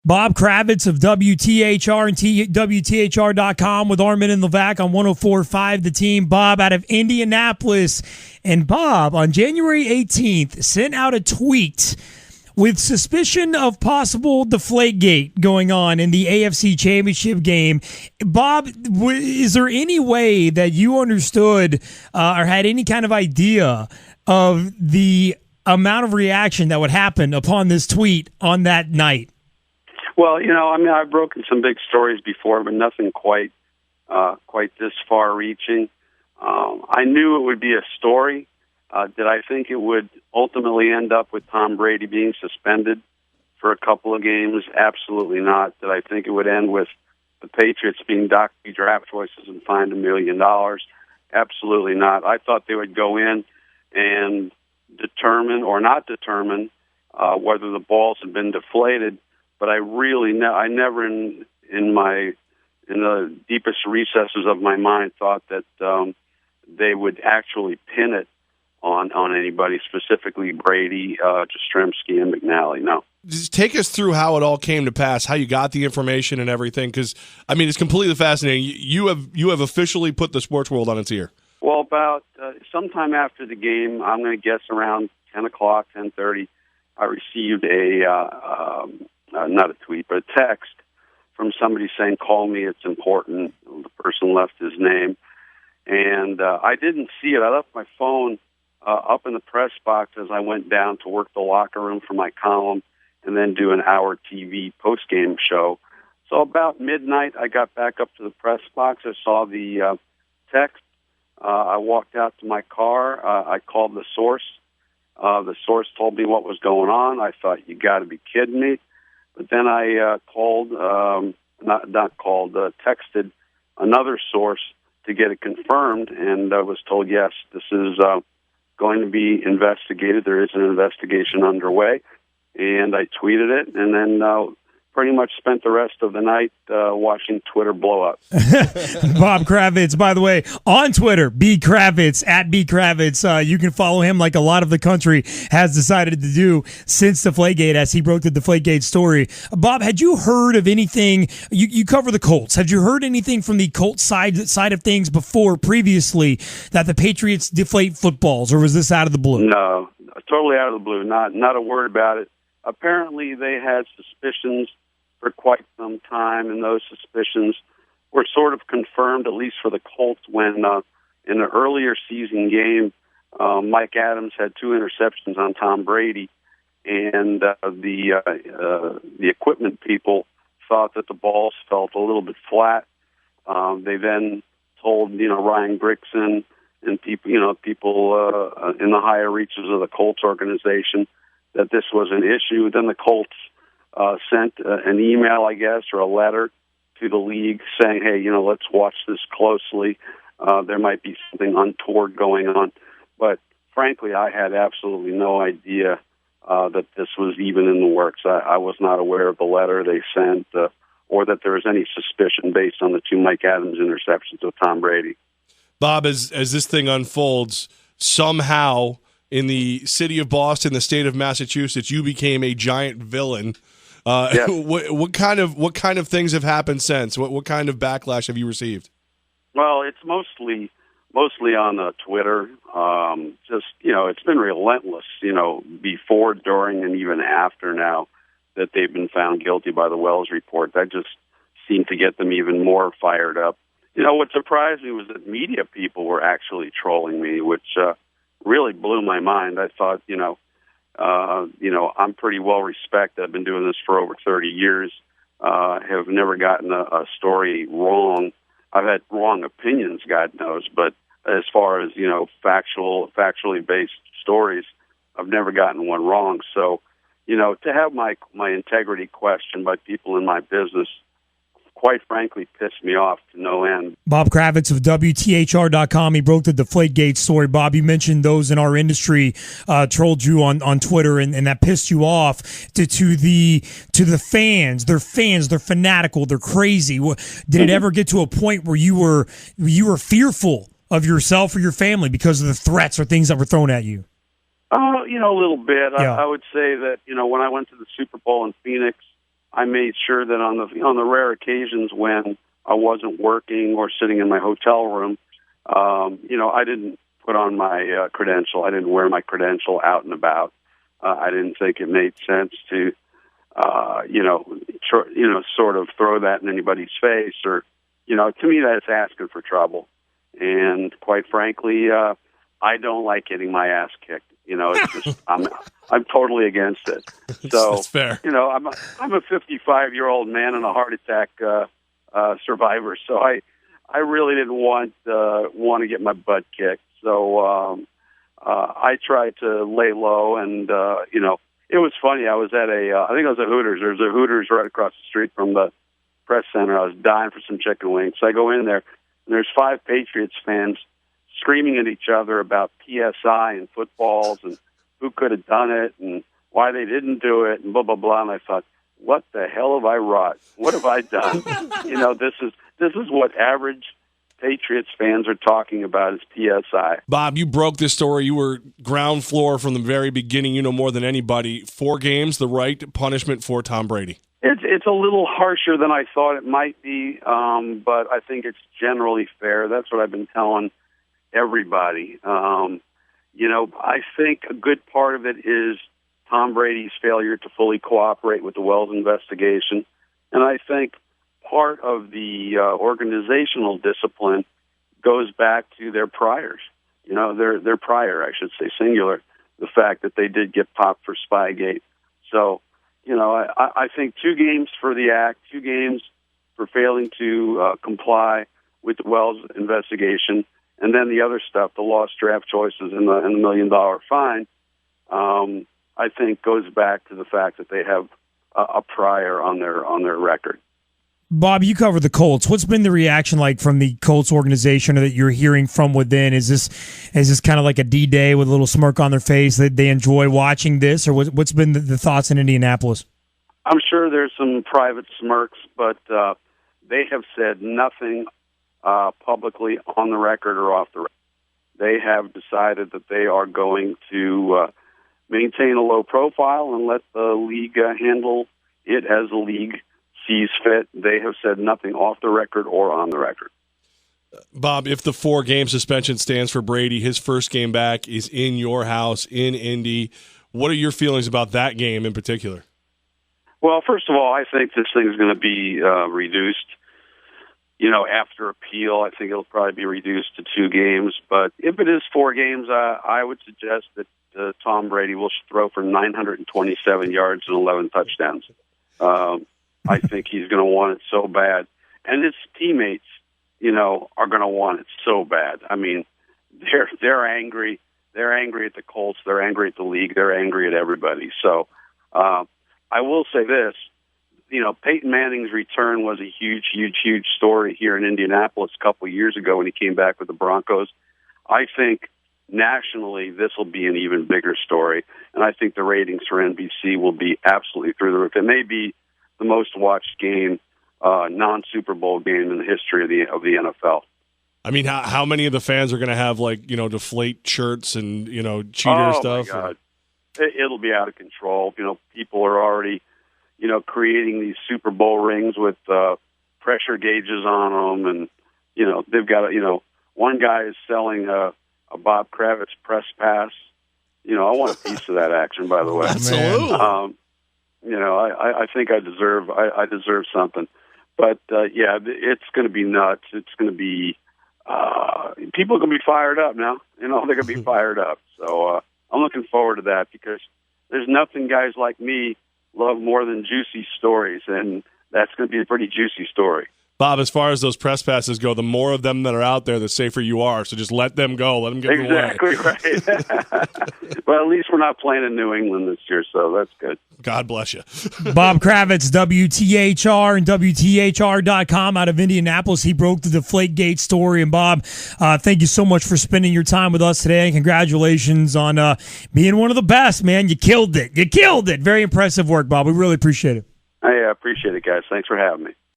Bob Kravitz of WTHR and WTHR.com with Armen and Levack on 104.5 The Team. Bob out of Indianapolis. And Bob, on January 18th, sent out a tweet with suspicion of possible Deflategate going on in the AFC Championship game. Bob, is there any way that you understood or had any kind of idea of the amount of reaction that would happen upon this tweet on that night? Well, I've broken some big stories before, but nothing quite this far-reaching. I knew it would be a story. Did I think it would ultimately end up with Tom Brady being suspended for a couple of games? Absolutely not. Did I think it would end with the Patriots being docked draft choices and fined $1 million? Absolutely not. I thought they would go in and determine or not determine whether the balls had been deflated. But I really, I never in the deepest recesses of my mind thought that they would actually pin it on anybody, specifically Brady, Jastrzemski, and McNally. No. Just take us through how it all came to pass, how you got the information and everything, because it's completely fascinating. You have officially put the sports world on its ear. Well, about sometime after the game, I'm going to guess around 10 o'clock, 10:30, I received not a tweet, but a text from somebody saying, "Call me, it's important." The person left his name, and I didn't see it. I left my phone up in the press box as I went down to work the locker room for my column and then do an hour TV post-game show. So about midnight, I got back up to the press box. I saw the text. I walked out to my car. I called the source. The source told me what was going on. I thought, you got to be kidding me. But then I texted another source to get it confirmed, and I was told, yes, this is going to be investigated. There is an investigation underway, and I tweeted it, and then pretty much spent the rest of the night watching Twitter blow up. Bob Kravitz, by the way, on Twitter, @BKravitz. You can follow him like a lot of the country has decided to do since Deflategate, as he broke the Deflategate story. Bob, had you heard of anything? You cover the Colts. Had you heard anything from the Colts side of things previously, that the Patriots deflate footballs, or was this out of the blue? No, totally out of the blue. Not a word about it. Apparently, they had suspicions for quite some time, and those suspicions were sort of confirmed, at least for the Colts, when in the earlier season game, Mike Adams had 2 interceptions on Tom Brady, and the equipment people thought that the balls felt a little bit flat. They then told Ryan Grigson and people in the higher reaches of the Colts organization that this was an issue. Then the Colts sent an email, I guess, or a letter to the league saying, hey, let's watch this closely. There might be something untoward going on. But frankly, I had absolutely no idea that this was even in the works. I was not aware of the letter they sent or that there was any suspicion based on the 2 Mike Adams interceptions of Tom Brady. Bob, as this thing unfolds, somehow in the city of Boston, the state of Massachusetts, you became a giant villain. Yes. What kind of things have happened since? What kind of backlash have you received? Well, it's mostly on Twitter. It's been relentless. Before, during, and even after now that they've been found guilty by the Wells report. That just seemed to get them even more fired up. What surprised me was that media people were actually trolling me, which really blew my mind. I thought, I'm pretty well respected. I've been doing this for over 30 years. Have never gotten a story wrong. I've had wrong opinions, God knows, but as far as, factually based stories, I've never gotten one wrong. So, to have my integrity questioned by people in my business, quite frankly, pissed me off to no end. Bob Kravitz of WTHR.com. He broke the Deflategate story. Bob, you mentioned those in our industry trolled you on Twitter, and that pissed you off to the fans. They're fans. They're fanatical. They're crazy. Did it ever get to a point where you were fearful of yourself or your family because of the threats or things that were thrown at you? A little bit. Yeah. I would say that, when I went to the Super Bowl in Phoenix, I made sure that on the rare occasions when I wasn't working or sitting in my hotel room, I didn't put on my credential. I didn't wear my credential out and about. I didn't think it made sense to, sort of throw that in anybody's face, or, to me that's asking for trouble. And quite frankly, I don't like getting my ass kicked. It's just I'm totally against it. So that's fair. I'm a 55-year-old man and a heart attack survivor. So I really didn't want to get my butt kicked. So I tried to lay low, and it was funny. I was at I think I was at Hooters. There's a Hooters right across the street from the press center. I was dying for some chicken wings. So I go in there, and there's 5 Patriots fans screaming at each other about PSI and footballs and who could have done it and why they didn't do it and blah, blah, blah. And I thought, what the hell have I wrought? What have I done? This is what average Patriots fans are talking about is PSI. Bob, you broke this story. You were ground floor from the very beginning. You know more than anybody. 4 games, the right punishment for Tom Brady. It's a little harsher than I thought it might be, but I think it's generally fair. That's what I've been telling everybody. I think a good part of it is Tom Brady's failure to fully cooperate with the Wells investigation. And I think part of the organizational discipline goes back to their priors. Their prior, I should say, singular, the fact that they did get popped for Spygate. So, I think 2 games for the act, 2 games for failing to comply with the Wells investigation, and then the other stuff, the lost draft choices and the $1 million fine, I think goes back to the fact that they have a prior on their record. Bob, you cover the Colts. What's been the reaction like from the Colts organization that you're hearing from within? Is this kind of like a D-Day with a little smirk on their face that they enjoy watching this, or what's been the thoughts in Indianapolis? I'm sure there's some private smirks, but they have said nothing publicly on the record or off the record. They have decided that they are going to maintain a low profile and let the league handle it as the league sees fit. They have said nothing off the record or on the record. Bob, if the 4-game suspension stands for Brady, his first game back is in your house in Indy. What are your feelings about that game in particular? Well, first of all, I think this thing is going to be reduced. After appeal, I think it'll probably be reduced to 2 games. But if it is 4 games, I would suggest that Tom Brady will throw for 927 yards and 11 touchdowns. I think he's going to want it so bad. And his teammates, are going to want it so bad. I mean, they're angry. They're angry at the Colts. They're angry at the league. They're angry at everybody. So I will say this. Peyton Manning's return was a huge, huge, huge story here in Indianapolis a couple of years ago when he came back with the Broncos. I think nationally this will be an even bigger story, and I think the ratings for NBC will be absolutely through the roof. It may be the most watched game, non-Super Bowl game in the history of the NFL. I mean, how many of the fans are going to have deflate shirts and cheater stuff? Oh my God, it'll be out of control. People are already creating these Super Bowl rings with pressure gauges on them, and they've got one guy is selling a Bob Kravitz press pass. I want a piece of that action, by the way. Absolutely. I think I deserve something, but it's going to be nuts. It's going to be people are going to be fired up now. They're going to be fired up. So I'm looking forward to that because there's nothing guys like me love more than juicy stories, and that's going to be a pretty juicy story. Bob, as far as those press passes go, the more of them that are out there, the safer you are. So just let them go. Let them get away. Exactly right. Well, at least we're not playing in New England this year, so that's good. God bless you. Bob Kravitz, WTHR and WTHR.com out of Indianapolis. He broke the Deflategate story. And, Bob, thank you so much for spending your time with us today. And congratulations on being one of the best, man. You killed it. You killed it. Very impressive work, Bob. We really appreciate it. I appreciate it, guys. Thanks for having me.